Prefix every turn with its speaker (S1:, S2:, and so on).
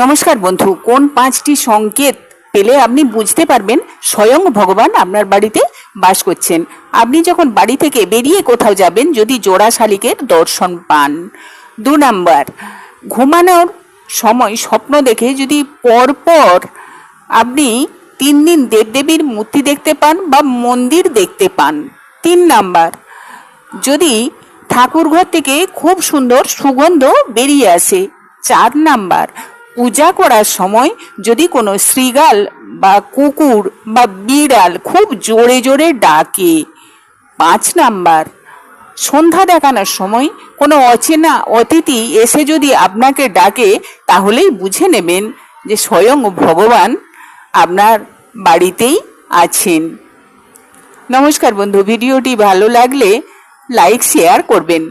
S1: নমস্কার বন্ধু, কোন 5টি সংকেত পেলে আপনি বুঝতে পারবেন স্বয়ং ভগবান আপনার বাড়িতে বাস করছেন? আপনি যখন বাড়ি থেকে বেরিয়ে কোথাও যাবেন, যদি জোড়া শালিকের দর্শন পান। 2 নাম্বার, ঘুমানোর সময় স্বপ্ন দেখে যদি পরপর আপনি 3 দিন দেবদেবীর মূর্তি দেখতে পান বা মন্দির দেখতে পান। 3 নাম্বার, যদি ঠাকুরঘর থেকে খুব সুন্দর সুগন্ধ বেরিয়ে আসে। 4 নাম্বার, পূজা করার সময় যদি কোনো শৃগাল বা কুকুর বা বিড়াল খুব জোরে জোরে ডাকে। 5 নাম্বার, সন্ধ্যা দেখানোর সময় কোনো অচেনা অতিথি এসে যদি আপনাকে ডাকে, তাহলেই বুঝে নেবেন যে স্বয়ং ভগবান আপনার বাড়িতেই আছেন। নমস্কার বন্ধু, ভিডিওটি ভালো লাগলে লাইক শেয়ার করবেন।